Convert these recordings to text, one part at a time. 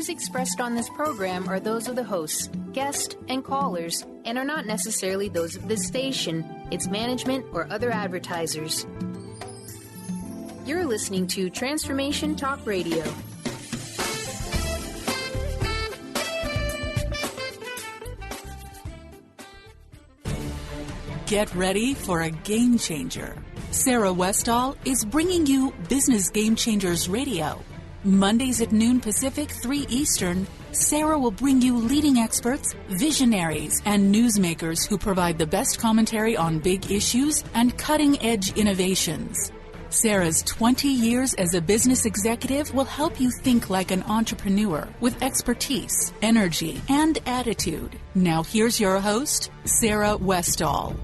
views expressed on this program are those of the hosts, guests, and callers, and are not necessarily those of this station, its management, or other advertisers. You're listening to Transformation Talk Radio. Get ready for a game changer. Sarah Westall is bringing you Business Game Changers Radio. Mondays at noon Pacific, 3 Eastern, Sarah will bring you leading experts, visionaries, and newsmakers who provide the best commentary on big issues and cutting-edge innovations. Sarah's 20 years as a business executive will help you think like an entrepreneur with expertise, energy, and attitude. Now here's your host, Sarah Westall.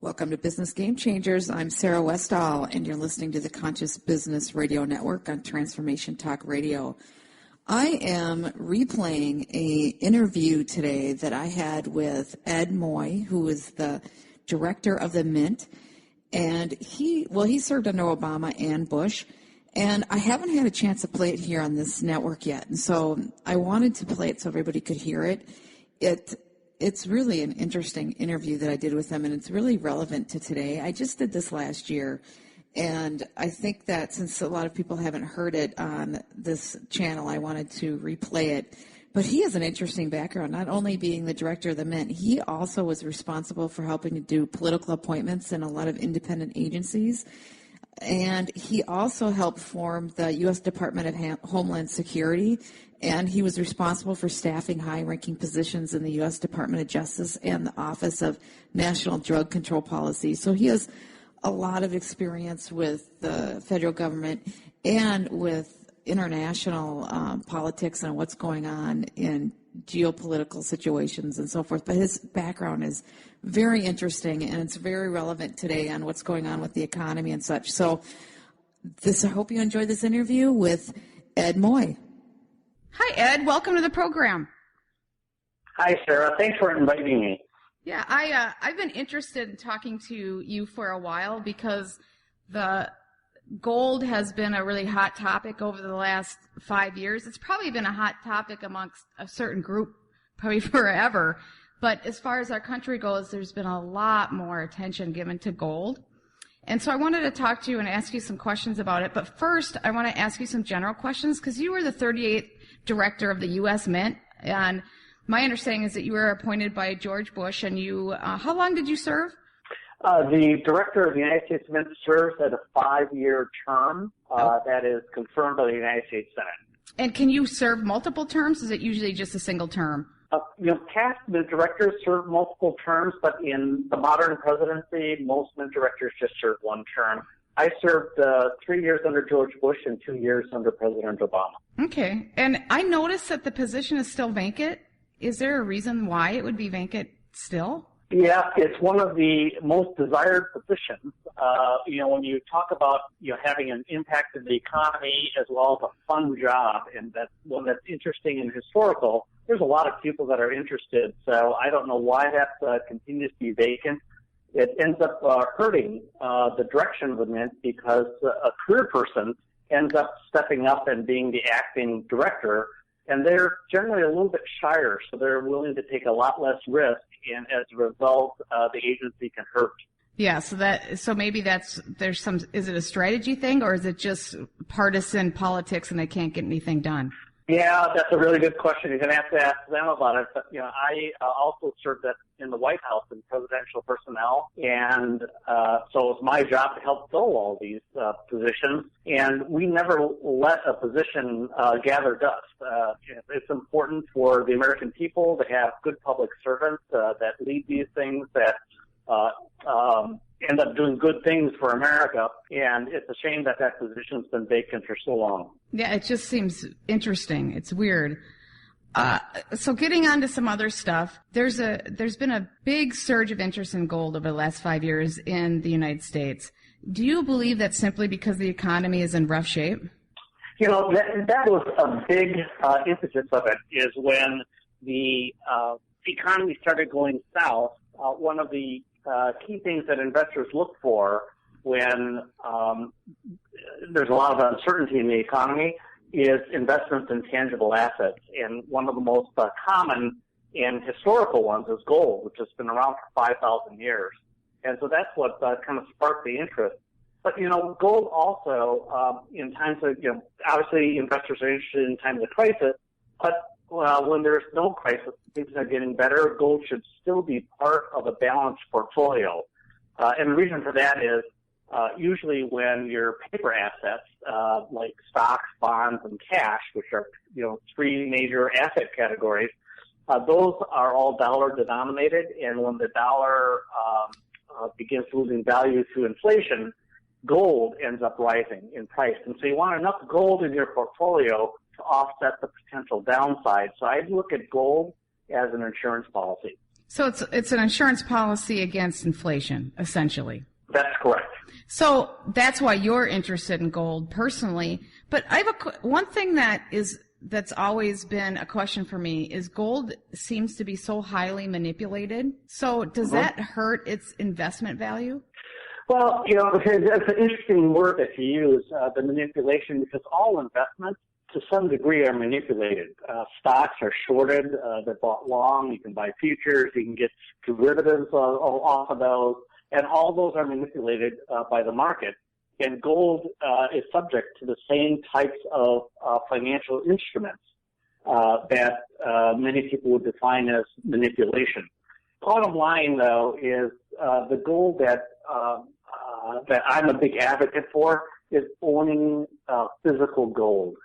Welcome to Business Game Changers. I'm Sarah Westall, and you're listening to the Conscious Business Radio Network on Transformation Talk Radio. I am replaying an interview today that I had with Ed Moy, who is the director of the Mint, and he served under Obama and Bush, and I haven't had a chance to play it here on this network yet, and so I wanted to play it so everybody could hear it. It's really an interesting interview that I did with them, and it's really relevant to today. I just did this last year, and I think that since a lot of people haven't heard it on this channel, I wanted to replay it. But he has an interesting background, not only being the director of the Mint, he also was responsible for helping to do political appointments in a lot of independent agencies. And he also helped form the U.S. Department of Homeland Security, and he was responsible for staffing high-ranking positions in the U.S. Department of Justice and the Office of National Drug Control Policy. So he has a lot of experience with the federal government and with international politics and what's going on in geopolitical situations and so forth. But his background is very interesting, and it's very relevant today on what's going on with the economy and such. So I hope you enjoyed this interview with Ed Moy. Hi, Ed. Welcome to the program. Hi, Sarah. Thanks for inviting me. Yeah, I've been interested in talking to you for a while because the gold has been a really hot topic over the last 5 years. It's probably been a hot topic amongst a certain group probably forever. But as far as our country goes, there's been a lot more attention given to gold. And so I wanted to talk to you and ask you some questions about it. But first, I want to ask you some general questions because you were the 38th director of the U.S. Mint. And my understanding is that you were appointed by George Bush. And you, how long did you serve? The director of the United States Mint serves at a 5-year term that is confirmed by the United States Senate. And can you serve multiple terms? Is it usually just a single term? Past Mint directors serve multiple terms, but in the modern presidency, most Mint directors just serve one term. I served 3 years under George Bush and 2 years under President Obama. Okay. And I noticed that the position is still vacant. Is there a reason why it would be vacant still? Yeah, it's one of the most desired positions. When you talk about, having an impact in the economy as well as a fun job, and that's one that's interesting and historical, there's a lot of people that are interested. So I don't know why that continues to be vacant. It ends up hurting the direction of the Mint because a career person ends up stepping up and being the acting director, and they're generally a little bit shyer, so they're willing to take a lot less risk, and as a result, the agency can hurt. Yeah, so maybe is it a strategy thing, or is it just partisan politics and they can't get anything done? Yeah, that's a really good question. You're going to have to ask them about it. But, I also served in the White House in presidential personnel, and so it was my job to help fill all these positions. And we never let a position gather dust. It's important for the American people to have good public servants that lead these things, that end up doing good things for America, and it's a shame that position's been vacant for so long. Yeah, it just seems interesting. It's weird. So getting on to some other stuff, there's been a big surge of interest in gold over the last 5 years in the United States. Do you believe that's simply because the economy is in rough shape? That was a big emphasis of it, is when the economy started going south. One of the key things that investors look for when there's a lot of uncertainty in the economy is investments in tangible assets. And one of the most common and historical ones is gold, which has been around for 5,000 years. And so that's what kind of sparked the interest. But, gold also, in times of, obviously investors are interested in times of crisis, but when there's no crisis, things are getting better, gold should still be part of a balanced portfolio. And the reason for that is usually when your paper assets, like stocks, bonds, and cash, which are, three major asset categories, those are all dollar denominated, and when the dollar begins losing value through inflation, gold ends up rising in price. And so you want enough gold in your portfolio to offset the potential downside. So I look at gold as an insurance policy. So it's an insurance policy against inflation, essentially. That's correct. So that's why you're interested in gold personally. But I have one thing that's always been a question for me is gold seems to be so highly manipulated. So does that hurt its investment value? Well, that's an interesting word that you use, the manipulation, because all investments to some degree are manipulated. Stocks are shorted, they're bought long, you can buy futures, you can get derivatives off of those, and all those are manipulated by the market. And gold is subject to the same types of financial instruments that many people would define as manipulation. Bottom line, though, is the gold that I'm a big advocate for is owning physical gold.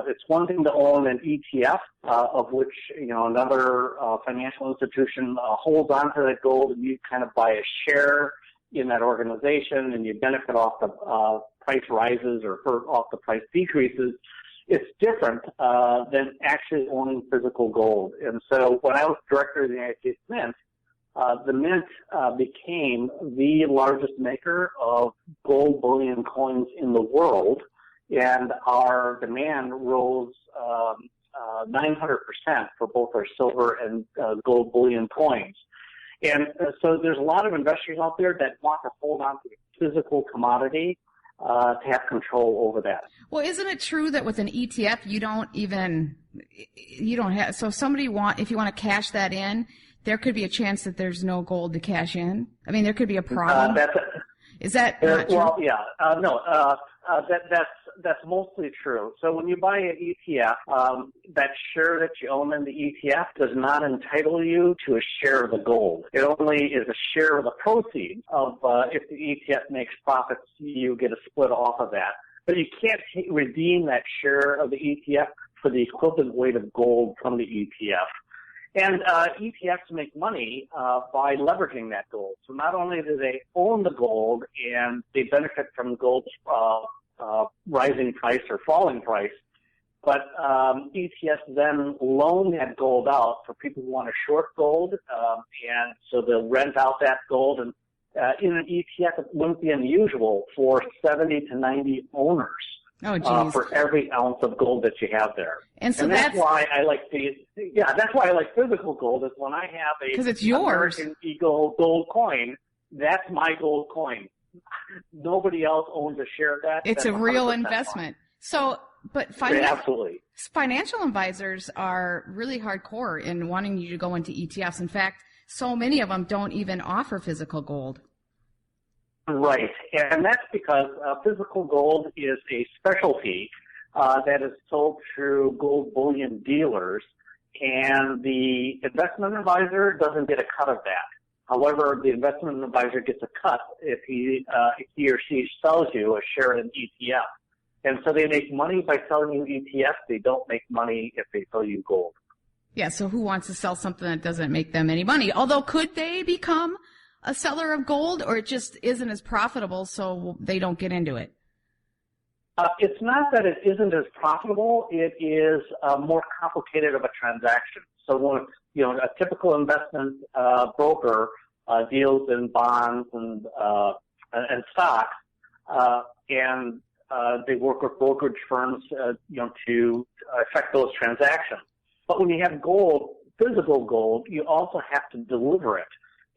It's one thing to own an ETF, of which another financial institution holds onto that gold, and you kind of buy a share in that organization, and you benefit off the price rises or off the price decreases. It's different than actually owning physical gold. And so when I was director of the United States Mint, the Mint became the largest maker of gold bullion coins in the world, and our demand rose 900% for both our silver and gold bullion coins. And so there's a lot of investors out there that want to hold on to the physical commodity to have control over that. Well, isn't it true that with an ETF, you don't have, so if if you want to cash that in, there could be a chance that there's no gold to cash in? I mean, there could be a problem. Is that not true? Well, yeah. No, that's mostly true. So when you buy an ETF, that share that you own in the ETF does not entitle you to a share of the gold. It only is a share of the proceeds of, if the ETF makes profits, you get a split off of that. But you can't redeem that share of the ETF for the equivalent weight of gold from the ETF. And ETFs make money by leveraging that gold. So not only do they own the gold and they benefit from gold's rising price or falling price, but ETFs then loan that gold out for people who want to short gold, and so they'll rent out that gold. And in an ETF, it wouldn't be unusual for 70 to 90 owners. For every ounce of gold that you have there. And so that's why I like that's why I like physical gold, is when I have because it's yours. American Eagle gold coin, that's my gold coin. Nobody else owns a share of that. It's a real investment. So, but absolutely. Financial advisors are really hardcore in wanting you to go into ETFs. In fact, so many of them don't even offer physical gold. Right, and that's because physical gold is a specialty that is sold through gold bullion dealers, and the investment advisor doesn't get a cut of that. However, the investment advisor gets a cut if he or she sells you a share in an ETF. And so they make money by selling you ETFs. They don't make money if they sell you gold. Yeah, so who wants to sell something that doesn't make them any money? Although, could they become a seller of gold, or it just isn't as profitable, so they don't get into it? It's not that it isn't as profitable. It is more complicated of a transaction. So when a typical investment broker deals in bonds and stocks, and they work with brokerage firms, to affect those transactions. But when you have gold, physical gold, you also have to deliver it.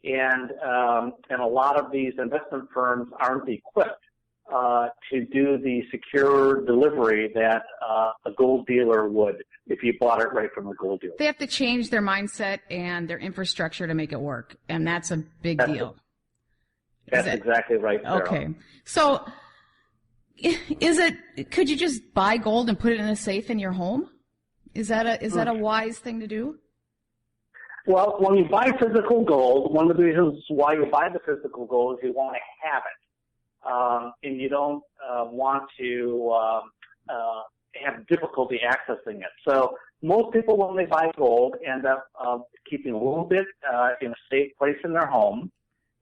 and a lot of these investment firms aren't equipped to do the secure delivery that a gold dealer would if you bought it right from the gold dealer. They have to change their mindset and their infrastructure to make it work, and that's a big deal. That's exactly right, Sarah. Okay. So could you just buy gold and put it in a safe in your home? Is that a wise thing to do? Well, when you buy physical gold, one of the reasons why you buy the physical gold is you want to have it. And you don't want to have difficulty accessing it. So most people, when they buy gold, end up keeping a little bit in a safe place in their home,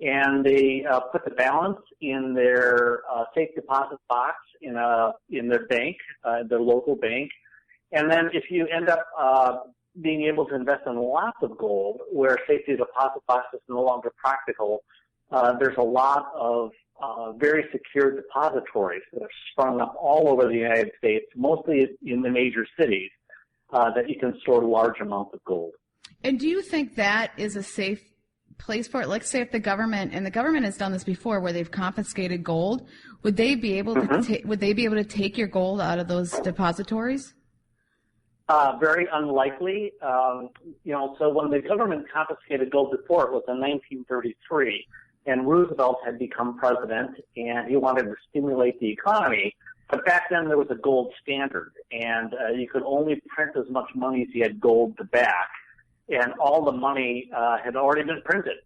and they put the balance in their safe deposit box in their bank, their local bank. And then if you end up being able to invest in lots of gold where safety deposit box is no longer practical, there's a lot of very secure depositories that have sprung up all over the United States, mostly in the major cities, that you can store large amounts of gold. And do you think that is a safe place for it? Let's say if the government has done this before, where they've confiscated gold, would they be able to take your gold out of those depositories? Very unlikely. So when the government confiscated gold before, it was in 1933. And Roosevelt had become president, and he wanted to stimulate the economy. But back then, there was a gold standard, and you could only print as much money as you had gold to back, and all the money had already been printed.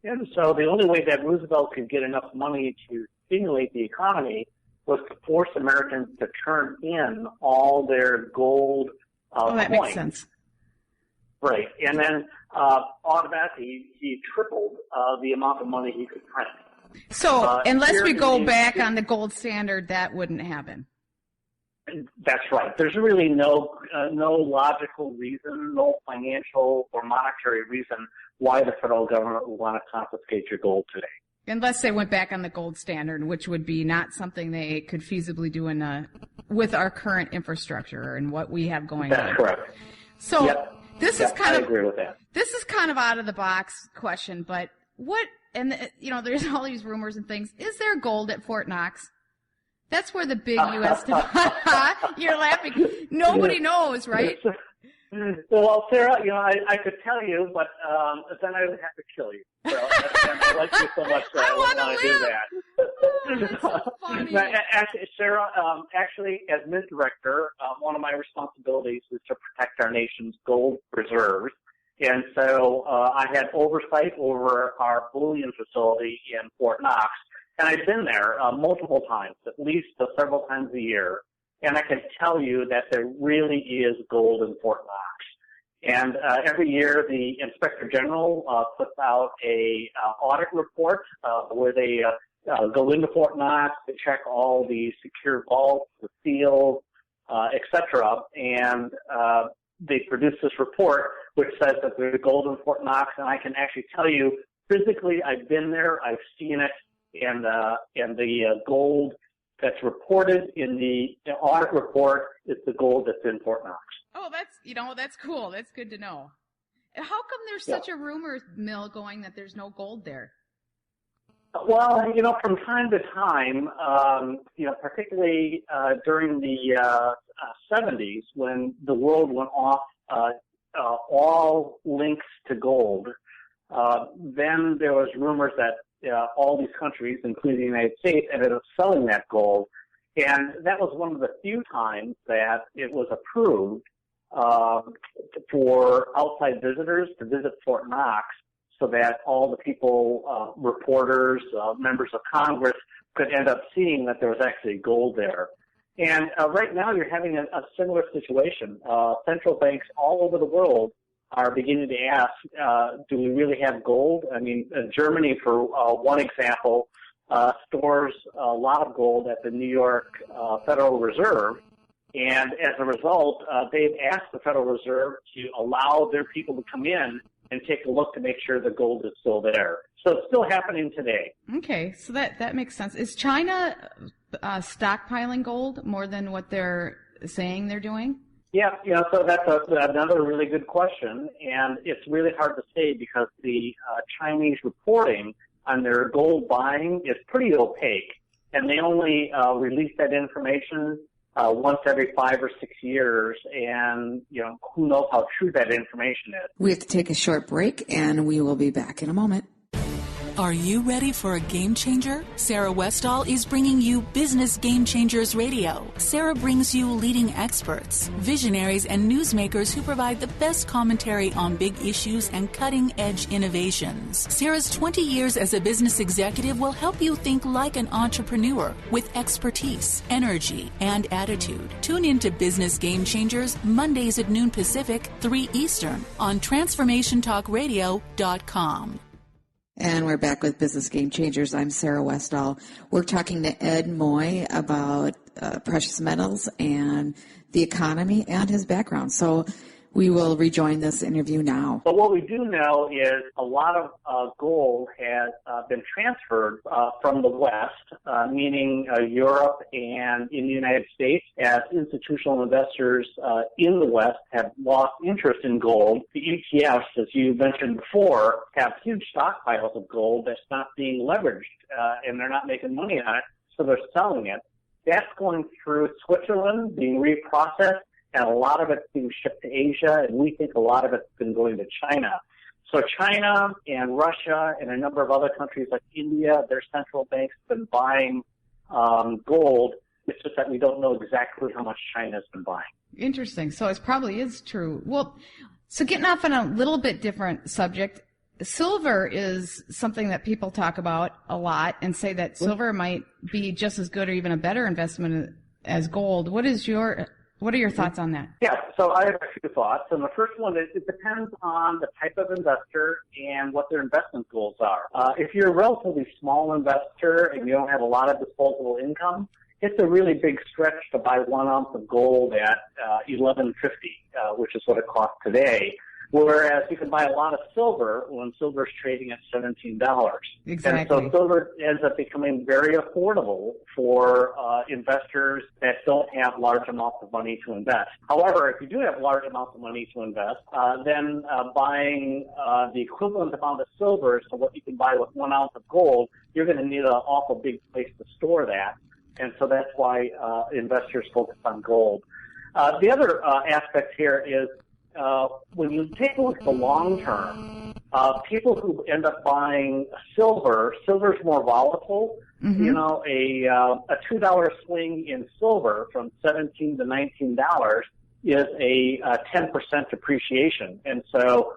And so the only way that Roosevelt could get enough money to stimulate the economy was to force Americans to turn in all their gold that coins. Makes sense. Right, and then automatically he tripled the amount of money he could print. So unless we go back on the gold standard, that wouldn't happen. That's right. There's really no logical reason, no financial or monetary reason why the federal government would want to confiscate your gold today. Unless they went back on the gold standard, which would be not something they could feasibly do with our current infrastructure and what we have going on. That's correct. So. Yep. I agree with that. This is kind of out of the box question, but there's all these rumors and things. Is there gold at Fort Knox? That's where the big U.S. You're laughing. Nobody knows, right? Well, Sarah, I could tell you, but then I would have to kill you. So I like you so much that I wouldn't want to do that. Oh, that's so funny. Actually, Sarah, as Mint Director, one of my responsibilities is to protect our nation's gold reserves. And so I had oversight over our bullion facility in Fort Knox. And I've been there multiple times, at least several times a year. And I can tell you that there really is gold in Fort Knox. And every year, the Inspector General puts out a audit report where they go into Fort Knox to check all the secure vaults, the seals, etc. And they produce this report which says that there's gold in Fort Knox. And I can actually tell you, physically, I've been there, I've seen it, and the gold that's reported in the audit report is the gold that's in Fort Knox. Oh, that's cool. That's good to know. How come there's such a rumor mill going that there's no gold there? Well, from time to time, particularly during the 70s when the world went off all links to gold, then there was rumors that all these countries, including the United States, ended up selling that gold. And that was one of the few times that it was approved for outside visitors to visit Fort Knox so that all the people, reporters, members of Congress, could end up seeing that there was actually gold there. And right now you're having a similar situation. Central banks all over the world are beginning to ask, do we really have gold? I mean, Germany, for one example, stores a lot of gold at the New York Federal Reserve. And as a result, they've asked the Federal Reserve to allow their people to come in and take a look to make sure the gold is still there. So it's still happening today. Okay, so that makes sense. Is China stockpiling gold more than what they're saying they're doing? Yeah, so that's another really good question, and it's really hard to say because the Chinese reporting on their gold buying is pretty opaque, and they only release that information once every 5 or 6 years, and who knows how true that information is. We have to take a short break, and we will be back in a moment. Are you ready for a game changer? Sarah Westall is bringing you Business Game Changers Radio. Sarah brings you leading experts, visionaries, and newsmakers who provide the best commentary on big issues and cutting-edge innovations. Sarah's 20 years as a business executive will help you think like an entrepreneur with expertise, energy, and attitude. Tune in to Business Game Changers Mondays at noon Pacific, 3 Eastern on TransformationTalkRadio.com. And we're back with Business Game Changers. I'm Sarah Westall. We're talking to Ed Moy about precious metals and the economy and his background. So we will rejoin this interview now. But what we do know is a lot of gold has been transferred from the West, meaning Europe and in the United States, as institutional investors in the West have lost interest in gold. The ETFs, as you mentioned before, have huge stockpiles of gold that's not being leveraged, and they're not making money on it, so they're selling it. That's going through Switzerland, being reprocessed, and a lot of it's being shipped to Asia, and we think a lot of it's been going to China. So China and Russia and a number of other countries like India, their central banks have been buying gold. It's just that we don't know exactly how much China's been buying. Interesting. So it probably is true. Well, so getting off on a little bit different subject, silver is something that people talk about a lot and say that silver might be just as good or even a better investment as gold. What are your thoughts on that? Yeah, so I have a few thoughts. And the first one is it depends on the type of investor and what their investment goals are. If you're a relatively small investor and you don't have a lot of disposable income, it's a really big stretch to buy 1 ounce of gold at $11.50, which is what it costs today. Whereas you can buy a lot of silver when silver's trading at $17. Exactly. And so silver ends up becoming very affordable for investors that don't have large amounts of money to invest. However, if you do have large amounts of money to invest, then buying the equivalent amount of silver to what you can buy with 1 ounce of gold, you're going to need an awful big place to store that. And so that's why investors focus on gold. The other aspect here is when you take a look at the long term, people who end up buying silver's more volatile. Mm-hmm. A $2 swing in silver from $17 to $19 is a 10% appreciation. And so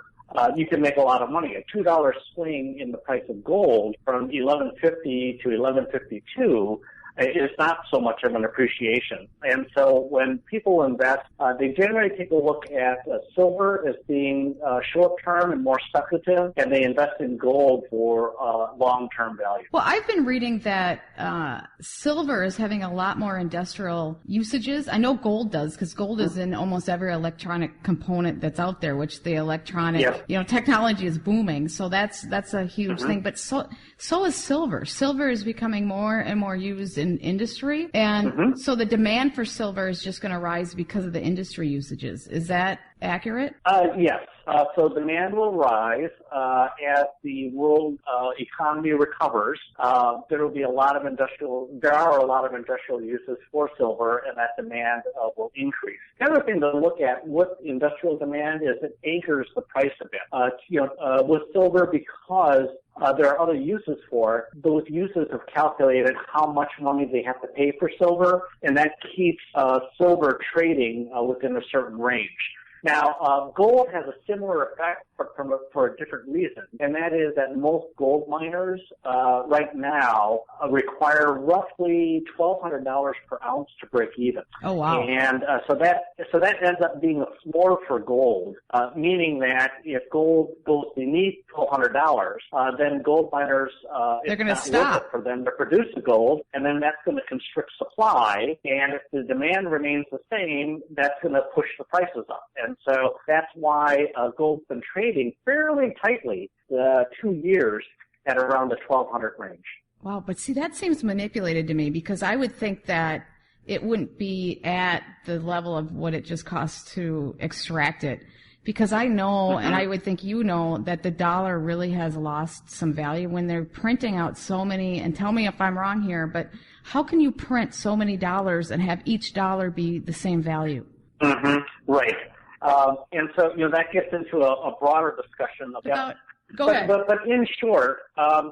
you can make a lot of money. A $2 swing in the price of gold from $11.50 to $11.52 is not so much of an appreciation. And so when people invest, they generally take a look at silver as being short-term and more speculative, and they invest in gold for long-term value. Well, I've been reading that silver is having a lot more industrial usages. I know gold does, because gold is in almost every electronic component that's out there, which the electronic, technology is booming. So that's a huge thing. But so is silver. Silver is becoming more and more used in industry, and so the demand for silver is just going to rise because of the industry usages. Is that accurate? Yes. So demand will rise as the world economy recovers. There are a lot of industrial uses for silver, and that demand will increase. The other thing to look at with industrial demand is it anchors the price a bit. With silver, because there are other uses for it, those uses have calculated how much money they have to pay for silver, and that keeps silver trading within a certain range. Now, gold has a similar effect for a different reason, and that is that most gold miners right now require roughly $1,200 per ounce to break even. Oh, wow. And so that ends up being a floor for gold, meaning that if gold goes beneath $1,200, then gold miners, they're going to stop. Worth it for them to produce the gold, and then that's going to constrict supply, and if the demand remains the same, that's going to push the prices up. And so that's why gold's been trading fairly tightly 2 years at around the 1,200 range. Wow, but see, that seems manipulated to me, because I would think that it wouldn't be at the level of what it just costs to extract it. Because I know, and I would think you know, that the dollar really has lost some value when they're printing out so many, and tell me if I'm wrong here, but how can you print so many dollars and have each dollar be the same value? Right. And so, that gets into a broader discussion about Go ahead. But in short,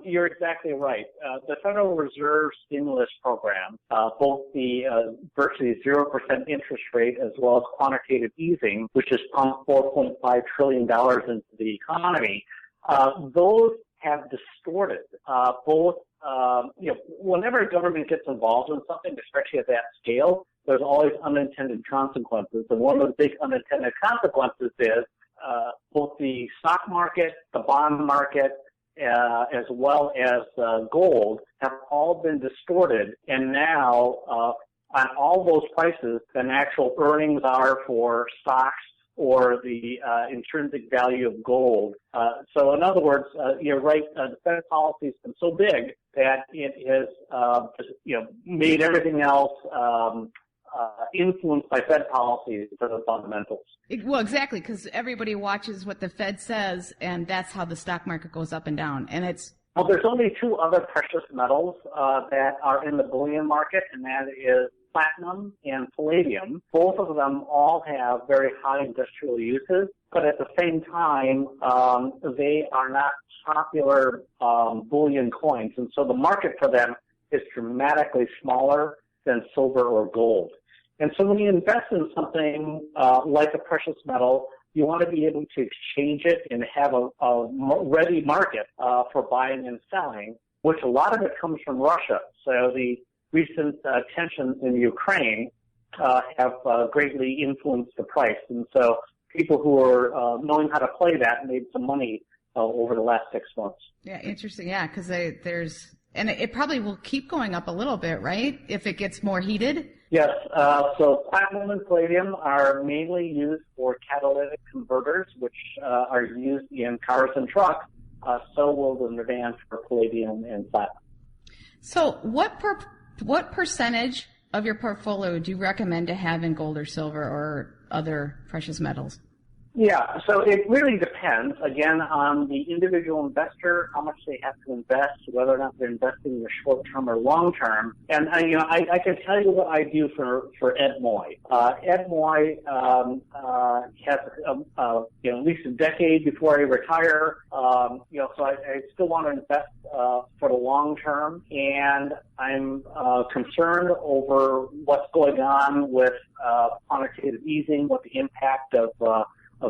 you're exactly right. The Federal Reserve stimulus program, both the virtually 0% interest rate as well as quantitative easing, which has pumped $4.5 trillion into the economy, those have distorted both, whenever a government gets involved in something, especially at that scale, there's always unintended consequences. And one of the big unintended consequences is both the stock market, the bond market, as well as gold have all been distorted. And now, on all those prices, the actual earnings are for stocks or the intrinsic value of gold. So in other words, you're right, the Fed policy has been so big that it has made everything else influenced by Fed policies for the fundamentals. Well, exactly, because everybody watches what the Fed says, and that's how the stock market goes up and down. And well, there's only two other precious metals that are in the bullion market, and that is platinum and palladium. Both of them all have very high industrial uses, but at the same time, they are not popular bullion coins, and so the market for them is dramatically smaller than silver or gold. And so when you invest in something like a precious metal, you want to be able to exchange it and have a ready market for buying and selling, which a lot of it comes from Russia. So the recent tensions in Ukraine have greatly influenced the price. And so people who are knowing how to play that made some money over the last 6 months. Yeah, interesting. Yeah, because and it probably will keep going up a little bit, right, if it gets more heated? Yes. So platinum and palladium are mainly used for catalytic converters, which are used in cars and trucks. So will the demand for palladium and platinum. So what percentage of your portfolio do you recommend to have in gold or silver or other precious metals? Yeah, so it really depends, again, on the individual investor, how much they have to invest, whether or not they're investing in the short term or long term. And, I can tell you what I do for Ed Moy. Ed Moy has, at least a decade before I retire, so I still want to invest for the long term. And I'm concerned over what's going on with quantitative easing, what the impact of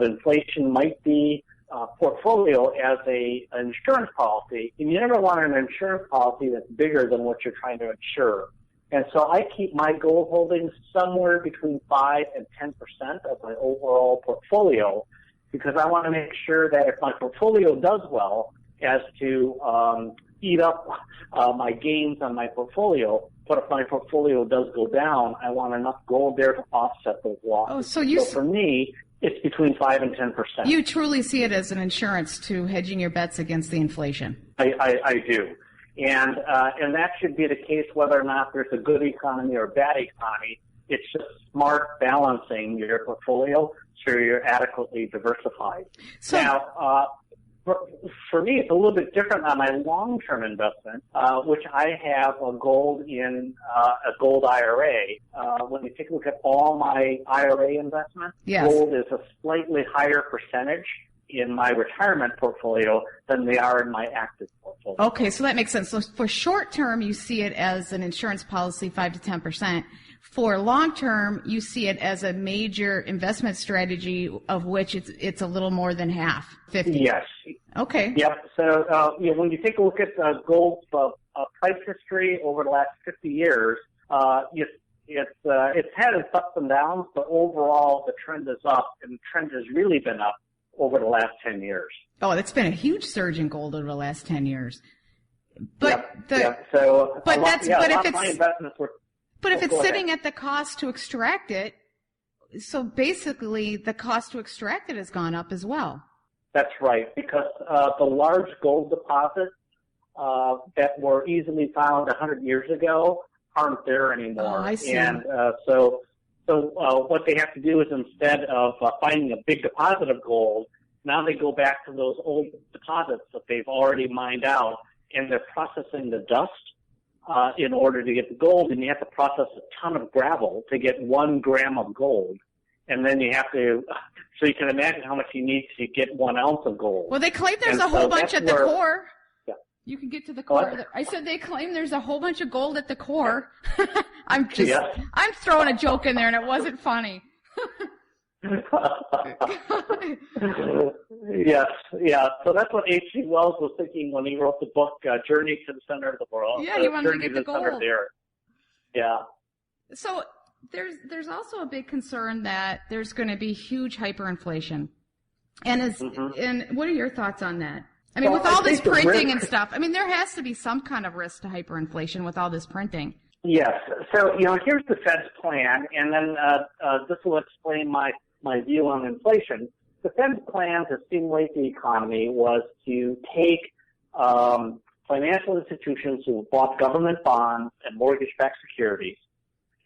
inflation might be. Portfolio as an insurance policy, and you never want an insurance policy that's bigger than what you're trying to insure. And so I keep my gold holdings somewhere between 5 and 10% of my overall portfolio, because I want to make sure that if my portfolio does well, as to eat up my gains on my portfolio, but if my portfolio does go down, I want enough gold there to offset those losses. So for me, it's between 5 and 10%. You truly see it as an insurance to hedging your bets against the inflation. I do. And that should be the case whether or not there's a good economy or a bad economy. It's just smart balancing your portfolio so you're adequately diversified. So, now, for me, it's a little bit different on my long-term investment, which I have a gold in a gold IRA. When you take a look at all my IRA investments, yes, gold is a slightly higher percentage in my retirement portfolio than they are in my active portfolio. Okay, so that makes sense. So for short term, you see it as an insurance policy, 5 to 10%. For long term, you see it as a major investment strategy, of which it's a little more than half, 50. Yes. Okay. Yep. So when you take a look at gold's price history over the last 50 years, it's had its ups and downs, but overall the trend is up, and the trend has really been up over the last 10 years. Oh, that's been a huge surge in gold over the last 10 years. But if it's sitting at the cost to extract it, so basically the cost to extract it has gone up as well. That's right, because the large gold deposits that were easily found 100 years ago aren't there anymore. Oh, I see. And so what they have to do is instead of finding a big deposit of gold, now they go back to those old deposits that they've already mined out, and they're processing the dust in order to get the gold, and you have to process a ton of gravel to get 1 gram of gold. And then you have to, so you can imagine how much you need to get 1 ounce of gold. Well, they claim there's a whole bunch at the core. Yeah. You can get to the core. What? I said they claim there's a whole bunch of gold at the core. I'm throwing a joke in there, and it wasn't funny. Yes, yeah. So that's what H.G. Wells was thinking when he wrote the book Journey to the Center of the World. Yeah, he wanted to get the gold. Yeah. So there's also a big concern that there's going to be huge hyperinflation. And and what are your thoughts on that? I mean, with all this printing and stuff, I mean, there has to be some kind of risk to hyperinflation with all this printing. Yes. So, here's the Fed's plan, and then this will explain my view on inflation. The Fed's plan to stimulate the economy was to take financial institutions who bought government bonds and mortgage-backed securities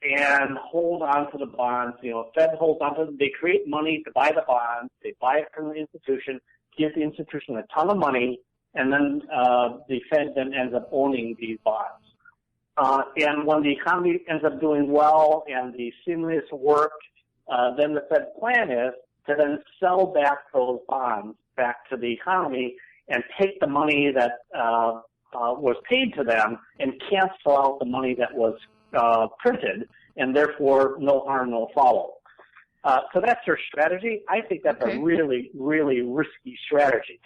and hold on to the bonds. Fed holds on to them. They create money to buy the bonds. They buy it from the institution, give the institution a ton of money, and then the Fed then ends up owning these bonds. And when the economy ends up doing well and the stimulus worked, then the Fed's plan is to then sell back those bonds back to the economy and take the money that was paid to them and cancel out the money that was printed, and therefore no harm, no foul. So that's their strategy. I think that's a really, really risky strategy.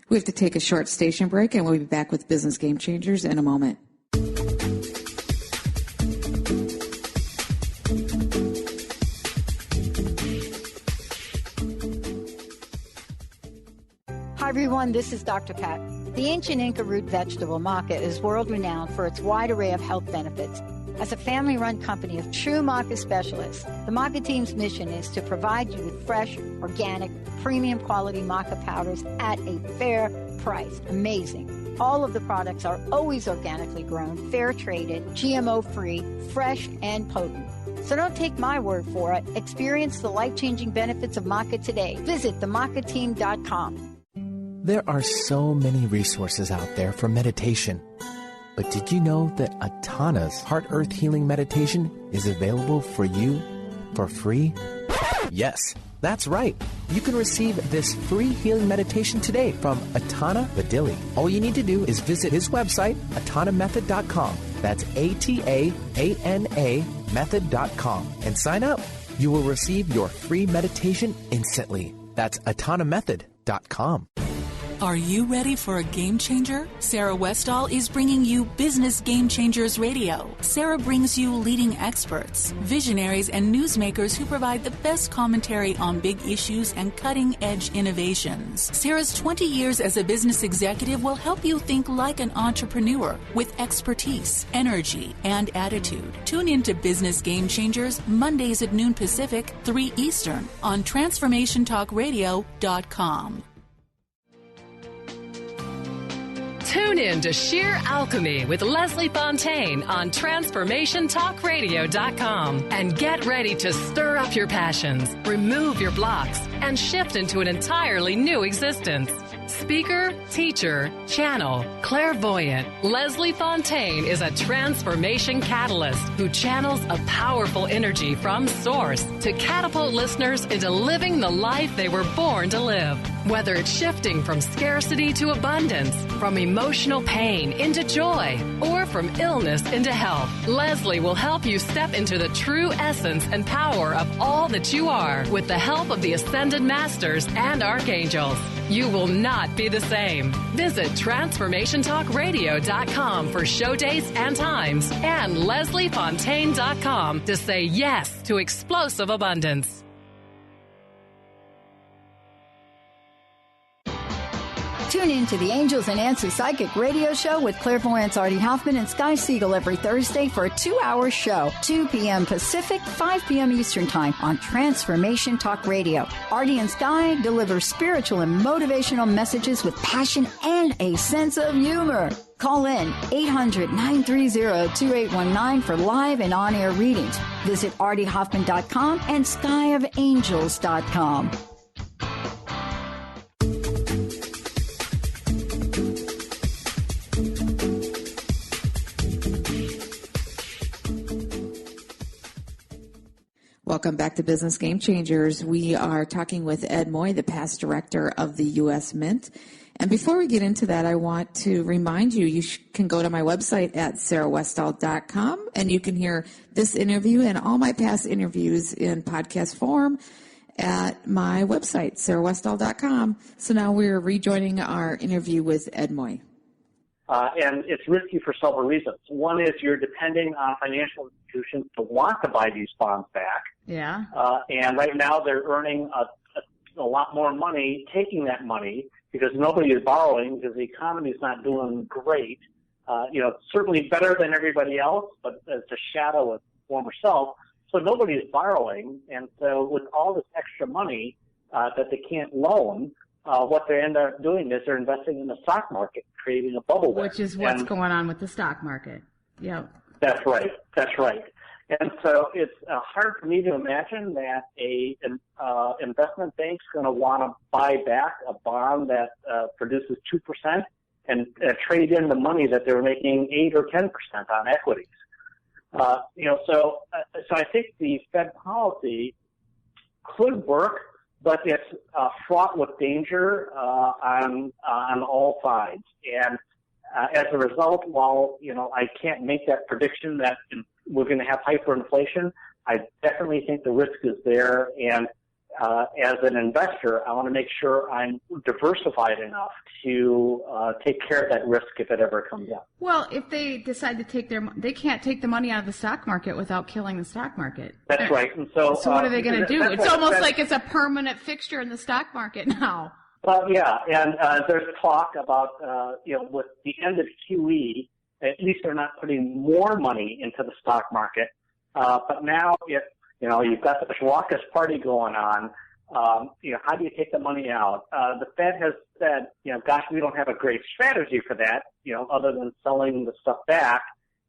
We have to take a short station break, and we'll be back with Business Game Changers in a moment. Hi, everyone. This is Dr. Pat. The ancient Inca root vegetable maca is world-renowned for its wide array of health benefits. As a family-run company of true maca specialists, the maca team's mission is to provide you with fresh, organic, premium quality maca powders at a fair price. Amazing. All of the products are always organically grown, fair-traded, GMO-free, fresh, and potent. So don't take my word for it. Experience the life-changing benefits of maca today. Visit themacateam.com. There are so many resources out there for meditation. But did you know that Atana's Heart Earth Healing Meditation is available for you for free? Yes, that's right. You can receive this free healing meditation today from Atana Vadili. All you need to do is visit his website, atanamethod.com. That's ATAANA method.com, and sign up. You will receive your free meditation instantly. That's atanamethod.com. Are you ready for a game changer? Sarah Westall is bringing you Business Game Changers Radio. Sarah brings you leading experts, visionaries, and newsmakers who provide the best commentary on big issues and cutting-edge innovations. Sarah's 20 years as a business executive will help you think like an entrepreneur with expertise, energy, and attitude. Tune in to Business Game Changers Mondays at noon Pacific, 3 Eastern on TransformationTalkRadio.com. Tune in to Sheer Alchemy with Leslie Fontaine on TransformationTalkRadio.com and get ready to stir up your passions, remove your blocks, and shift into an entirely new existence. Speaker, teacher, channel, clairvoyant, Leslie Fontaine is a transformation catalyst who channels a powerful energy from source to catapult listeners into living the life they were born to live. Whether it's shifting from scarcity to abundance, from emotional pain into joy, or from illness into health, Leslie will help you step into the true essence and power of all that you are with the help of the Ascended Masters and Archangels. You will not be the same. Visit TransformationTalkRadio.com for show dates and times and LeslieFontaine.com to say yes to explosive abundance. Tune in to the Angels and Answers Psychic Radio Show with clairvoyants Artie Hoffman and Sky Siegel every Thursday for a 2-hour show, 2 p.m. Pacific, 5 p.m. Eastern Time on Transformation Talk Radio. Artie and Sky deliver spiritual and motivational messages with passion and a sense of humor. Call in 800-930-2819 for live and on-air readings. Visit artiehoffman.com and skyofangels.com. Welcome back to Business Game Changers. We are talking with Ed Moy, the past director of the U.S. Mint. And before we get into that, I want to remind you, you can go to my website at sarahwestall.com, and you can hear this interview and all my past interviews in podcast form at my website, sarahwestall.com. So now we're rejoining our interview with Ed Moy. And it's risky for several reasons. One is you're depending on financial institutions to want to buy these bonds back. Yeah. And right now they're earning a lot more money taking that money because nobody is borrowing because the economy is not doing great. Certainly better than everybody else, but it's a shadow of former self. So nobody is borrowing. And so with all this extra money that they can't loan, what they end up doing is they're investing in the stock market, creating a bubble there. Which is what's going on with the stock market. Yeah. That's right. And so it's hard for me to imagine that an investment bank's going to want to buy back a bond that produces 2% and trade in the money that they were making 8 or 10% on equities. So I think the Fed policy could work, but it's fraught with danger on all sides. And as a result, while I can't make that prediction that we're going to have hyperinflation, I definitely think the risk is there. And as an investor, I want to make sure I'm diversified enough to take care of that risk if it ever comes up. Well, if they decide to they can't take the money out of the stock market without killing the stock market. That's right. And so what are they going to do? It's almost like it's a permanent fixture in the stock market now. Yeah, and there's talk about, with the end of QE, at least they're not putting more money into the stock market. But now if, you've got this raucous party going on, how do you take the money out? The Fed has said, gosh, we don't have a great strategy for that, other than selling the stuff back.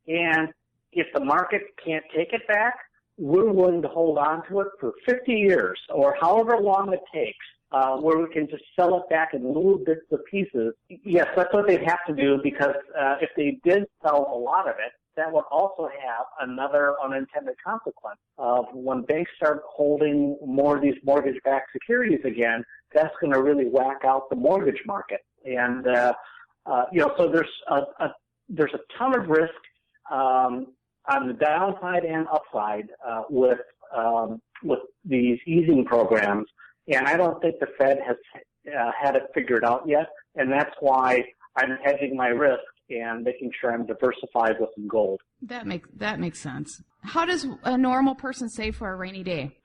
And if the market can't take it back, we're willing to hold on to it for 50 years or however long it takes. Where we can just sell it back in little bits of pieces. Yes, that's what they'd have to do because if they did sell a lot of it, that would also have another unintended consequence of when banks start holding more of these mortgage-backed securities again, that's going to really whack out the mortgage market. And, so there's a ton of risk on the downside and upside with these easing programs. And I don't think the Fed has had it figured out yet, and that's why I'm hedging my risk and making sure I'm diversified with some gold. That makes sense. How does a normal person save for a rainy day?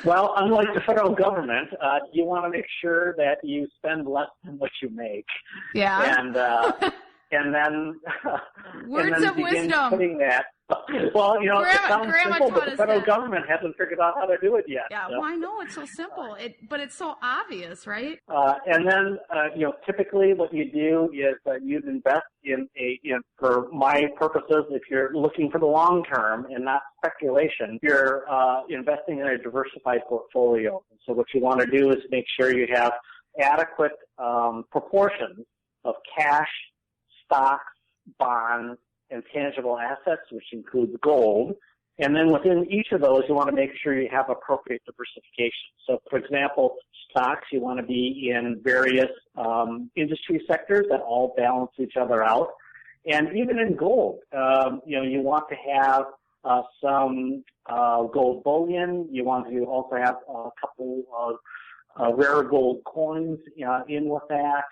Well, unlike the federal government, you want to make sure that you spend less than what you make. Yeah. And then words of wisdom. Putting that. Well, it sounds simple, but the federal government hasn't figured out how to do it yet. Yeah, well, I know it's so simple, but it's so obvious, right? And then, typically what you do is you'd invest for my purposes, if you're looking for the long term and not speculation, you're investing in a diversified portfolio. So what you want to do is make sure you have adequate proportions of cash, stocks, bonds, and tangible assets, which includes gold. And then within each of those, you want to make sure you have appropriate diversification. So, for example, stocks, you want to be in various industry sectors that all balance each other out. And even in gold, you want to have some gold bullion. You want to also have a couple of rare gold coins in with that.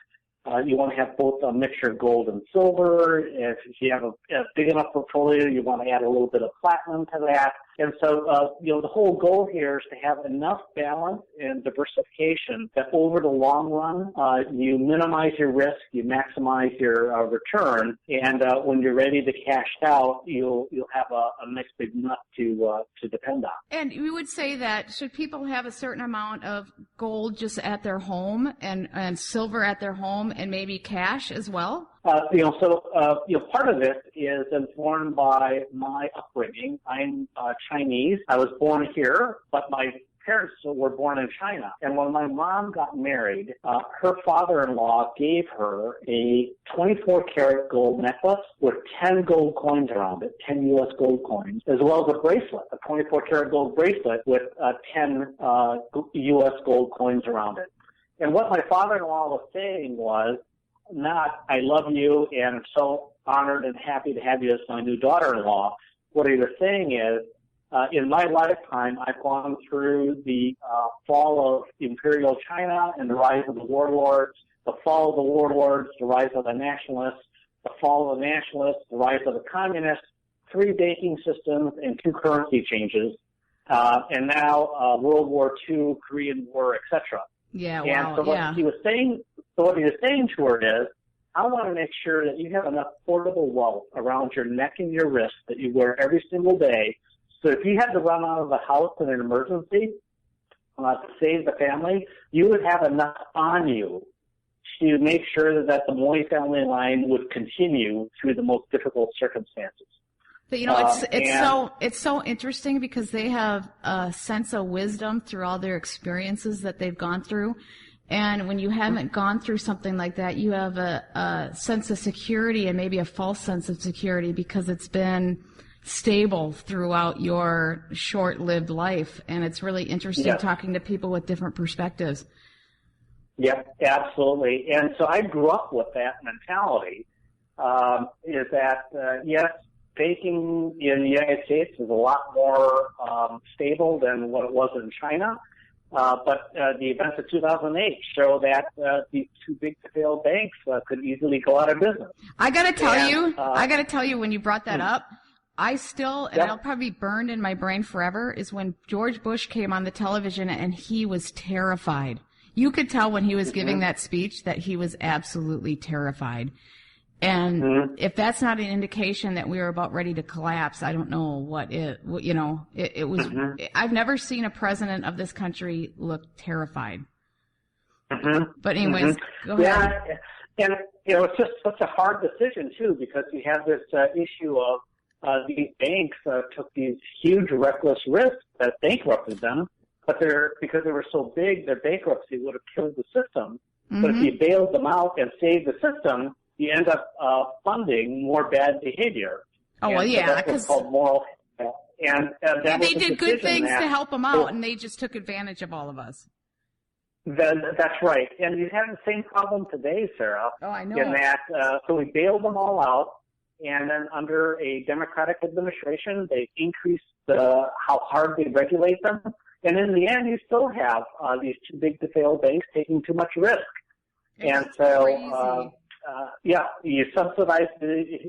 You want to have both a mixture of gold and silver. If you have a big enough portfolio, you want to add a little bit of platinum to that. And so, the whole goal here is to have enough balance and diversification that over the long run, you minimize your risk, you maximize your return, and when you're ready to cash out, you'll have a nice big nut to depend on. And we would say that should people have a certain amount of gold just at their home and silver at their home and maybe cash as well? Part of it is informed by my upbringing. I'm Chinese. I was born here, but my parents were born in China. And when my mom got married, her father-in-law gave her a 24-karat gold necklace with 10 gold coins around it, 10 U.S. gold coins, as well as a bracelet, a 24-karat gold bracelet with 10 U.S. gold coins around it. And what my father-in-law was saying was, not, I love you and I'm so honored and happy to have you as my new daughter-in-law. What he was saying is, in my lifetime, I've gone through the fall of Imperial China and the rise of the warlords, the fall of the warlords, the rise of the nationalists, the fall of the nationalists, the rise of the communists, 3 banking systems, and 2 currency changes, and now World War II, Korean War, etc. Yeah, wow, and so what he was saying to her is, I want to make sure that you have enough portable wealth around your neck and your wrist that you wear every single day. So if you had to run out of the house in an emergency to save the family, you would have enough on you to make sure that the Moy family line would continue through the most difficult circumstances. But it's so interesting because they have a sense of wisdom through all their experiences that they've gone through. And when you haven't gone through something like that, you have a sense of security and maybe a false sense of security because it's been stable throughout your short-lived life. And it's really interesting talking to people with different perspectives. Yep, absolutely. And so I grew up with that mentality, is that, yes, banking in the United States is a lot more stable than what it was in China. But the events of 2008 show that these 2 big-to-fail banks could easily go out of business. I got to tell you, when you brought that up, I still, and it'll probably be burned in my brain forever, is when George Bush came on the television and he was terrified. You could tell when he was giving that speech that he was absolutely terrified. And if that's not an indication that we were about ready to collapse, I don't know what it was. I've never seen a president of this country look terrified. But anyways, go ahead. And, it's just such a hard decision, too, because you have this issue of these banks took these huge reckless risks that bankrupted them, but because they were so big, their bankruptcy would have killed the system. But if you bailed them out and saved the system, you end up funding more bad behavior. Oh, well, yeah. That's what's called moral. And they did good things to help them out, and they just took advantage of all of us. That's right. And you have the same problem today, Sarah. Oh, I know. In that, so we bailed them all out, and then under a Democratic administration, they increased how hard they regulate them. And in the end, you still have these 2 big-to-fail banks taking too much risk. And so, you subsidize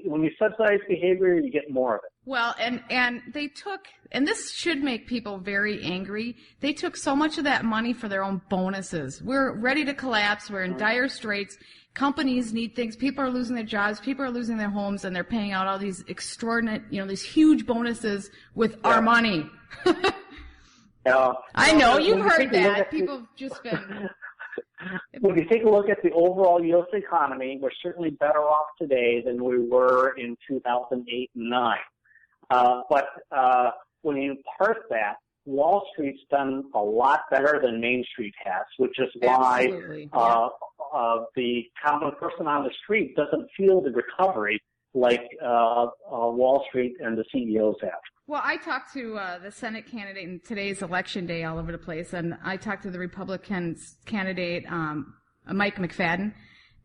when you subsidize behavior, you get more of it. Well, and they took, and this should make people very angry, they took so much of that money for their own bonuses. We're ready to collapse. We're in dire straits. Companies need things. People are losing their jobs. People are losing their homes, and they're paying out all these extraordinary, these huge bonuses with our money. I know, you've heard that. People have just been... When you take a look at the overall U.S. economy, we're certainly better off today than we were in 2008 and 9. But when you parse that, Wall Street's done a lot better than Main Street has, which is why the common person on the street doesn't feel the recovery like Wall Street and the CEOs have. Well, I talked to the Senate candidate, in today's election day all over the place, and I talked to the Republican candidate, Mike McFadden,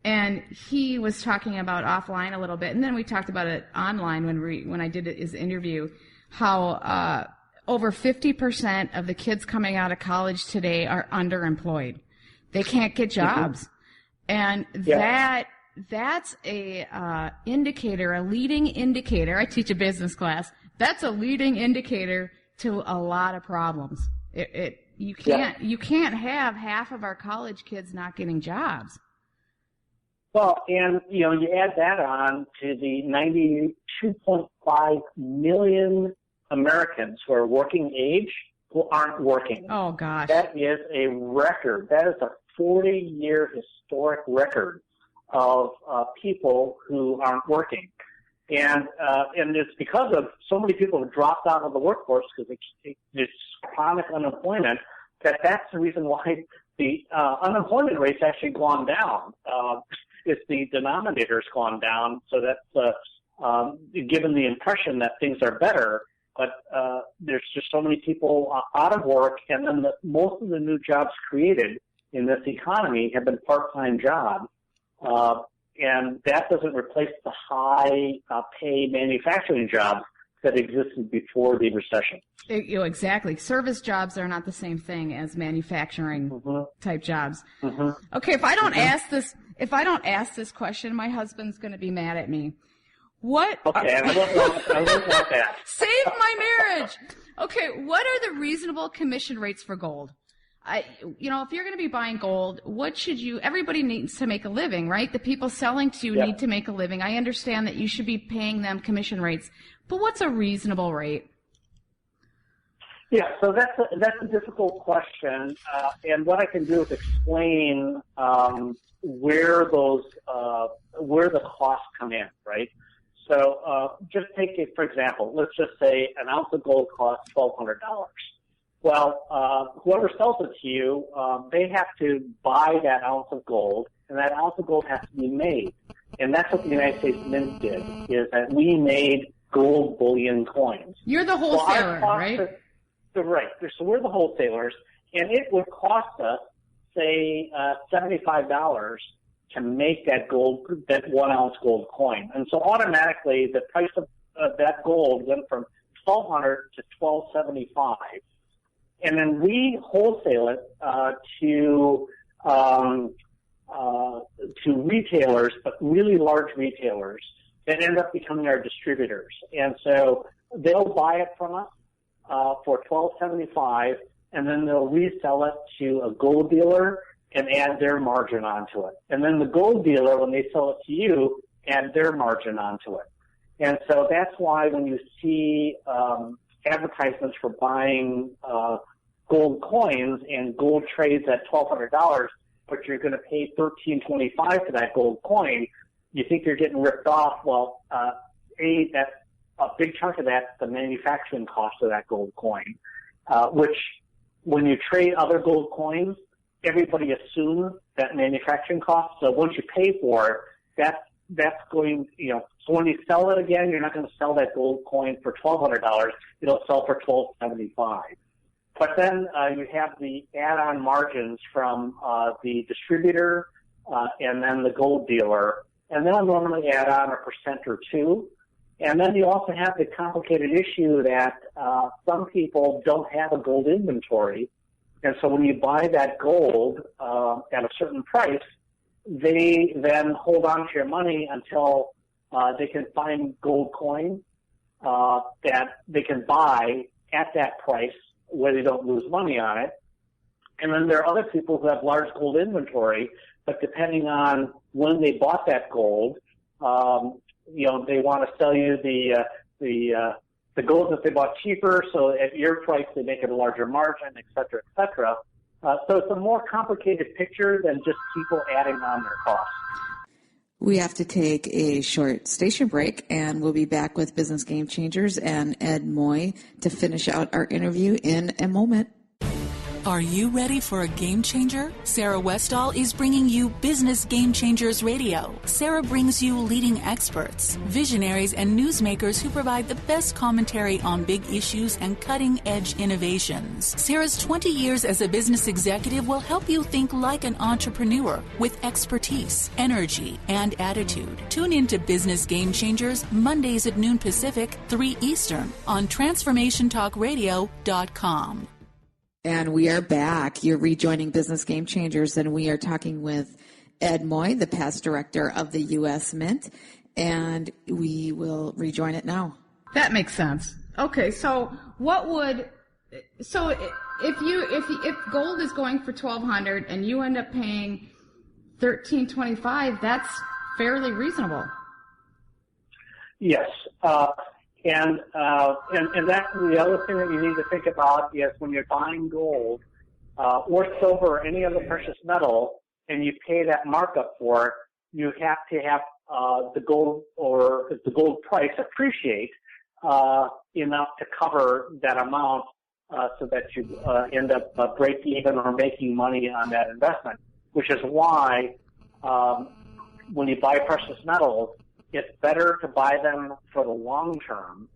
and he was talking about offline a little bit, and then we talked about it online when I did his interview, how over 50% of the kids coming out of college today are underemployed. They can't get jobs. And that's a indicator, a leading indicator. I teach a business class. That's a leading indicator to a lot of problems. You can't have half of our college kids not getting jobs. Well, and, you add that on to the 92.5 million Americans who are working age who aren't working. Oh, gosh. That is a record. That is a 40-year historic record of people who aren't working. And it's because of so many people who dropped out of the workforce because there's chronic unemployment that's the reason why the unemployment rate's actually gone down. It's the denominator's gone down, so that's given the impression that things are better. But there's just so many people out of work, and then most of the new jobs created in this economy have been part-time jobs. And that doesn't replace the high-pay manufacturing jobs that existed before the recession. Exactly. Service jobs are not the same thing as manufacturing type jobs. Okay, if I don't ask this question, my husband's going to be mad at me. What? Okay, I won't want that. Save my marriage. Okay, what are the reasonable commission rates for gold? If you're going to be buying gold, everybody needs to make a living, right? The people selling to you need to make a living. I understand that you should be paying them commission rates, but what's a reasonable rate? Yeah, so that's a difficult question, and what I can do is explain where the costs come in, right? So just take it for example. Let's just say an ounce of gold costs $1,200. Well, whoever sells it to you, they have to buy that ounce of gold, and that ounce of gold has to be made. And that's what the United States Mint did, is that we made gold bullion coins. You're the wholesaler, right? Right. So we're the wholesalers, and it would cost us, say, $75 to make that 1 ounce gold coin. And so automatically the price of that gold went from $1,200 to $1,275. And then we wholesale it to retailers, but really large retailers that end up becoming our distributors. And so they'll buy it from us for $1,275, and then they'll resell it to a gold dealer and add their margin onto it. And then the gold dealer, when they sell it to you, add their margin onto it. And so that's why when you see advertisements for buying gold coins and gold trades at $1,200, but you're going to pay $1,325 for that gold coin, you think you're getting ripped off. Well, that's a big chunk of that's the manufacturing cost of that gold coin, which when you trade other gold coins, everybody assumes that manufacturing cost. So once you pay for it, that's going, so when you sell it again, you're not going to sell that gold coin for $1,200. It'll sell for $1,275. But then you have the add-on margins from the distributor and then the gold dealer, and they'll normally add on 1% or 2%. And then you also have the complicated issue that some people don't have a gold inventory, and so when you buy that gold at a certain price, they then hold on to your money until they can find gold coin that they can buy at that price where they don't lose money on it. And then there are other people who have large gold inventory, but depending on when they bought that gold, they want to sell you the gold that they bought cheaper, so at your price they make it a larger margin, et cetera, et cetera. So it's a more complicated picture than just people adding on their costs. We have to take a short station break, and we'll be back with Business Game Changers and Ed Moy to finish out our interview in a moment. Are you ready for a game changer? Sarah Westall is bringing you Business Game Changers Radio. Sarah brings you leading experts, visionaries, and newsmakers who provide the best commentary on big issues and cutting-edge innovations. Sarah's 20 years as a business executive will help you think like an entrepreneur with expertise, energy, and attitude. Tune in to Business Game Changers Mondays at noon Pacific, 3 Eastern on TransformationTalkRadio.com. And we are back. You're rejoining Business Game Changers, and we are talking with Ed Moy, the past director of the U.S. Mint, and we will rejoin it now. That makes sense. Okay, so if gold is going for $1,200 and you end up paying $1,325, that's fairly reasonable. Yes, and that's the other thing that you need to think about is when you're buying gold or silver or any other precious metal, and you pay that markup for it, you have to have the gold or the gold price appreciate enough to cover that amount so that you end up break even or making money on that investment, which is why when you buy precious metals, it's better to buy them for the long term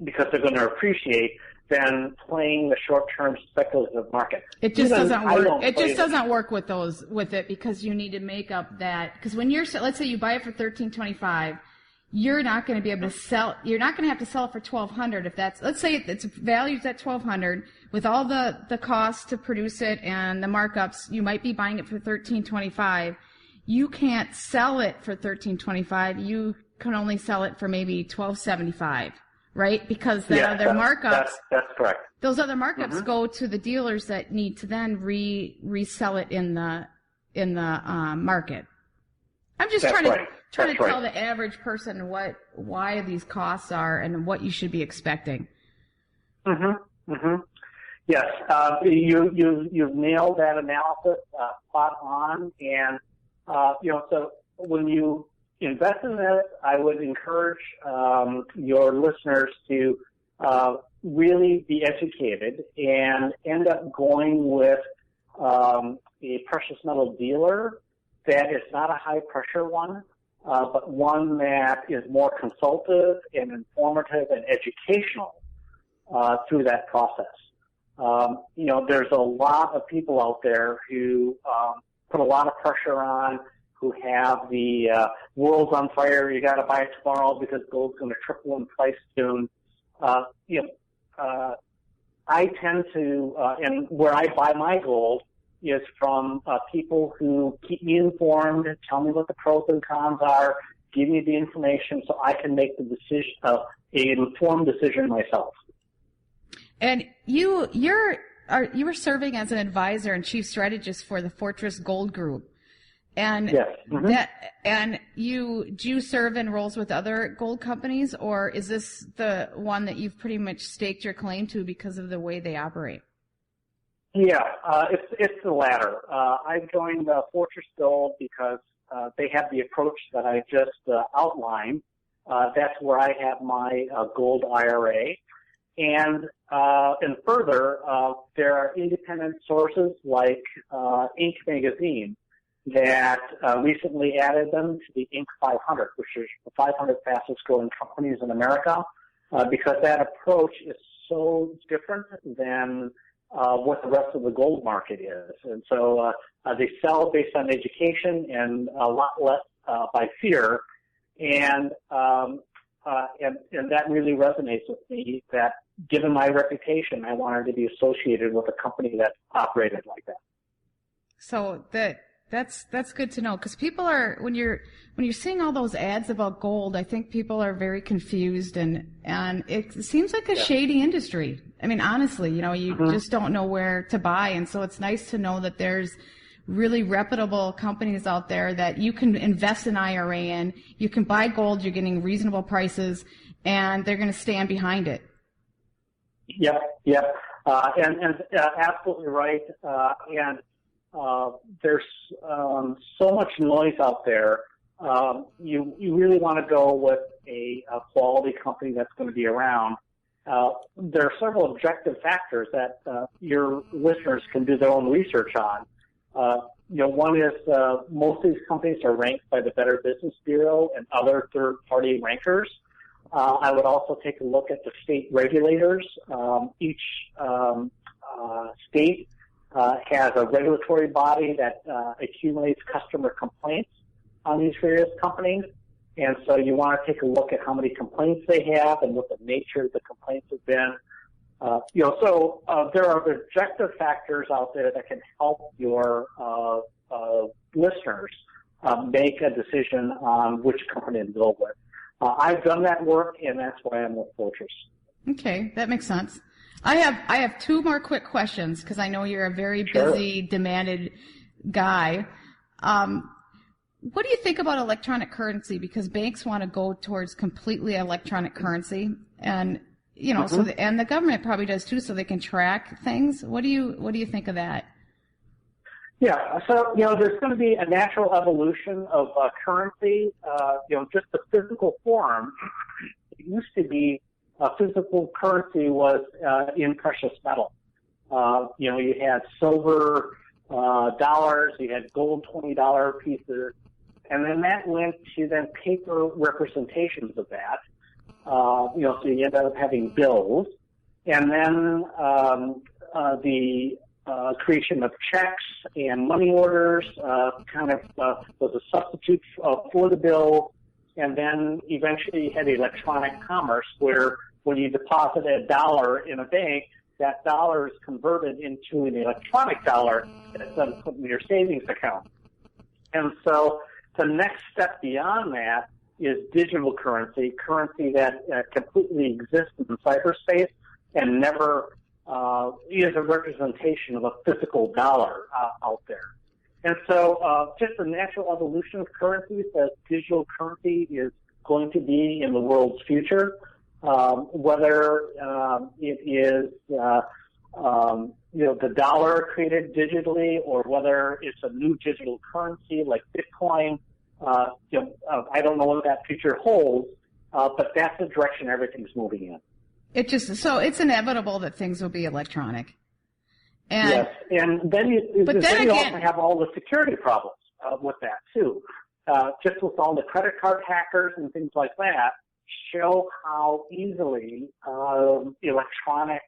because they're going to appreciate than playing the short-term speculative market. It just doesn't work. It just doesn't work with it because you need to make up that. Because when let's say you buy it for $1,325, you're not going to be able to sell. You're not going to have to sell it for $1,200 if that's. Let's say it's valued at $1,200 with all the costs to produce it and the markups. You might be buying it for $1,325. You can't sell it for $1,325. You can only sell it for maybe $1,275. Right? Because the other markups. That's correct. Those other markups go to the dealers that need to then resell it in the market. I'm just trying to tell the average person why these costs are and what you should be expecting. Yes, you've nailed that analysis spot on, and so when you invest in it, I would encourage your listeners to really be educated and end up going with a precious metal dealer that is not a high-pressure one, but one that is more consultative and informative and educational through that process. There's a lot of people out there who put a lot of pressure on, who have the world's on fire, you got to buy it tomorrow because gold's going to triple in price soon. I tend to, and where I buy my gold is from people who keep me informed, tell me what the pros and cons are, give me the information so I can make the decision, an informed decision myself. And you were serving as an advisor and chief strategist for the Fortress Gold Group. And yes. do you serve in roles with other gold companies, or is this the one that you've pretty much staked your claim to because of the way they operate? Yeah, it's the latter. I joined Fortress Gold because they have the approach that I just outlined. That's where I have my gold IRA, and further, there are independent sources like Inc. magazine that recently added them to the Inc. 500, which is the 500 fastest growing companies in America, because that approach is so different than what the rest of the gold market is. And so they sell based on education and a lot less by fear. And that really resonates with me, that given my reputation, I wanted to be associated with a company that operated like that. So that's good to know, because people are, when you're seeing all those ads about gold, I think people are very confused, and it seems like a shady industry. I mean, honestly, you just don't know where to buy, and so it's nice to know that there's really reputable companies out there that you can invest in IRA in. You can buy gold, you're getting reasonable prices, and they're going to stand behind it. Yep. And absolutely right. There's so much noise out there. You really want to go with a quality company that's going to be around. There are several objective factors that your listeners can do their own research on. One is most of these companies are ranked by the Better Business Bureau and other third-party rankers. I would also take a look at the state regulators. Each state has a regulatory body that accumulates customer complaints on these various companies. And so you want to take a look at how many complaints they have and what the nature of the complaints have been. So there are objective factors out there that can help your listeners make a decision on which company to go with. I've done that work, and that's why I'm with Fortress. Okay, that makes sense. I have two more quick questions because I know you're a very busy, demanded guy. What do you think about electronic currency? Because banks want to go towards completely electronic currency, and and the government probably does too, so they can track things. What do you think of that? Yeah, so there's going to be a natural evolution of currency. Just the physical form. It used to be physical currency was in precious metal. You had silver dollars, you had gold $20 pieces, and then that went to then paper representations of that. So you end up having bills, and then the creation of checks and money orders was a substitute for the bill, and then eventually you had electronic commerce where when you deposit $1 in a bank, that dollar is converted into an electronic dollar that's then put in your savings account. And so the next step beyond that is digital currency that completely exists in cyberspace and never is a representation of a physical dollar out there. And so just the natural evolution of currencies, that digital currency is going to be in the world's future, whether it is the dollar created digitally or whether it's a new digital currency like Bitcoin. I don't know what that future holds, but that's the direction everything's moving in. So it's inevitable that things will be electronic. And, yes, and then you also have all the security problems with that too. Just with all the credit card hackers and things like that, show how easily electronic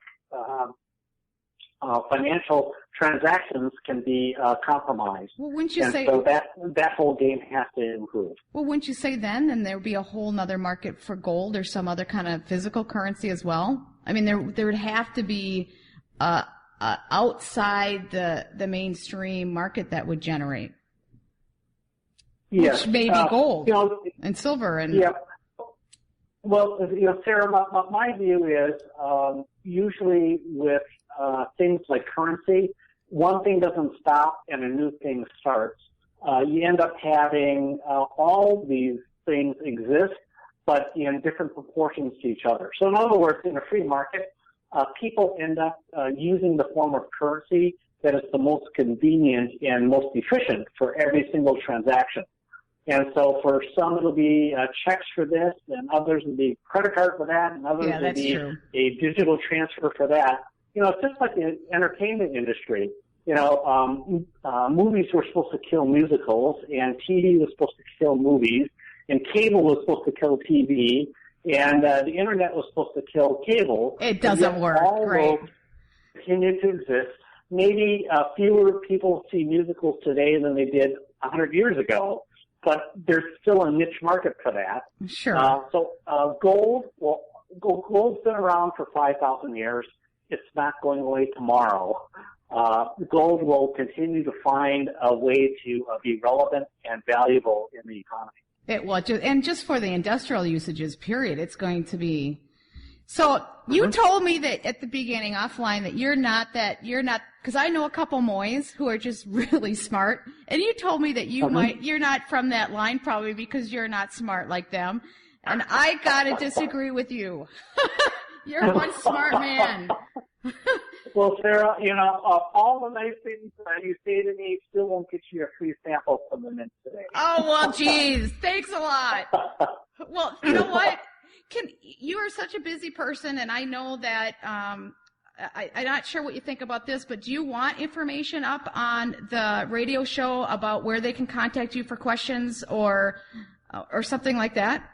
financial transactions can be compromised. Well, wouldn't you say? So that whole game has to improve. Well, wouldn't you say then there would be a whole nother market for gold or some other kind of physical currency as well? I mean, there would have to be outside the mainstream market that would generate. Yes. Which may be gold and silver and. Yeah. Well, Sarah, my view is usually with things like currency, one thing doesn't stop and a new thing starts. You end up having all these things exist, but in different proportions to each other. So in other words, in a free market, people end up using the form of currency that is the most convenient and most efficient for every single transaction. And so for some it'll be checks for this, and others will be credit card for that, and others will be a digital transfer for that. It's just like the entertainment industry. Movies were supposed to kill musicals, and TV was supposed to kill movies, and cable was supposed to kill TV, and the internet was supposed to kill cable. It doesn't work, right? Continue to exist. Maybe fewer people see musicals today than they did 100 years ago, but there's still a niche market for that. Sure. Gold's been around for 5,000 years. It's not going away tomorrow. Gold will continue to find a way to be relevant and valuable in the economy. It will, and just for the industrial usages, period, it's going to be. So you told me that at the beginning offline that you're not, because I know a couple Moys who are just really smart, and you told me that you're not from that line probably because you're not smart like them, and I gotta disagree with you. You're one smart man. Well, Sarah, all the nice things that you say to me still won't get you a free sample from the Mint today. Oh, well, geez. Thanks a lot. Well, you know what? You are such a busy person, and I know that I'm not sure what you think about this, but do you want information up on the radio show about where they can contact you for questions or something like that?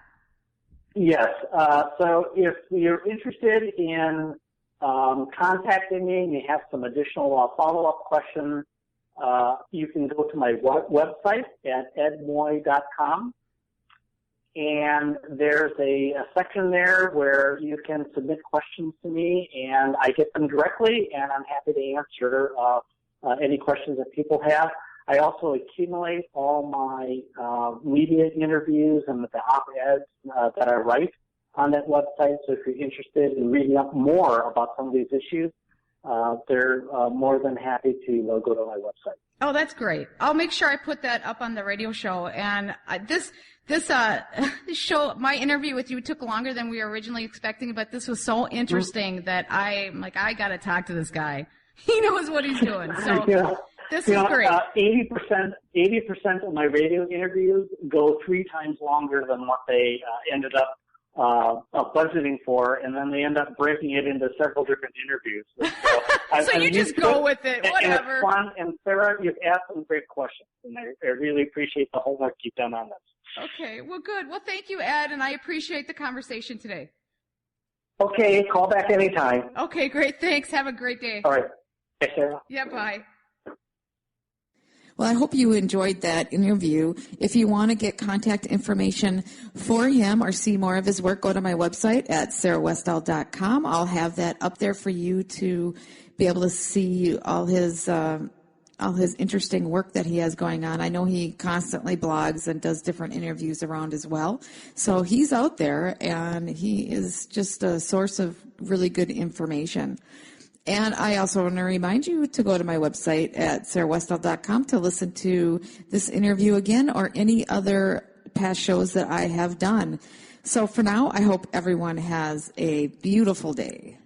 Yes. So if you're interested in contacting me and you have some additional follow-up questions, you can go to my website at edmoy.com. And there's a section there where you can submit questions to me, and I get them directly, and I'm happy to answer any questions that people have. I also accumulate all my media interviews and the op-eds that I write on that website. So if you're interested in reading up more about some of these issues, they're more than happy to go to my website. Oh, that's great. I'll make sure I put that up on the radio show. And this show, my interview with you took longer than we were originally expecting, but this was so interesting that I'm like, I got to talk to this guy. He knows what he's doing. So this is great. 80% of my radio interviews go 3 times longer than what they ended up budgeting for, and then they end up breaking it into several different interviews. So you just go with it, whatever. And it's fun. And Sarah, you've asked some great questions, and I really appreciate the homework you've done on this. Okay, well, good. Well, thank you, Ed, and I appreciate the conversation today. Okay, call back anytime. Okay, great. Thanks. Have a great day. All right. Bye, Sarah. Yeah, bye. Well, I hope you enjoyed that interview. If you want to get contact information for him or see more of his work, go to my website at sarahwestall.com. I'll have that up there for you to be able to see all his interesting work that he has going on. I know he constantly blogs and does different interviews around as well. So he's out there, and he is just a source of really good information. And I also want to remind you to go to my website at sarahwestall.com to listen to this interview again or any other past shows that I have done. So for now, I hope everyone has a beautiful day.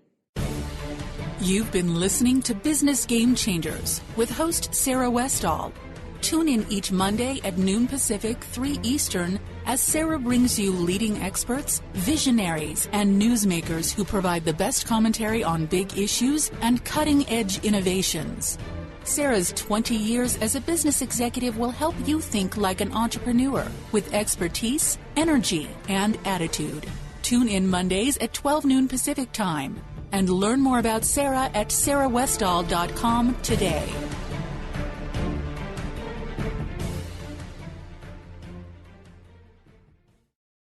You've been listening to Business Game Changers with host Sarah Westall. Tune in each Monday at noon Pacific, 3 Eastern, as Sarah brings you leading experts, visionaries, and newsmakers who provide the best commentary on big issues and cutting-edge innovations. Sarah's 20 years as a business executive will help you think like an entrepreneur with expertise, energy, and attitude. Tune in Mondays at 12 noon Pacific Time and learn more about Sarah at sarahwestall.com today.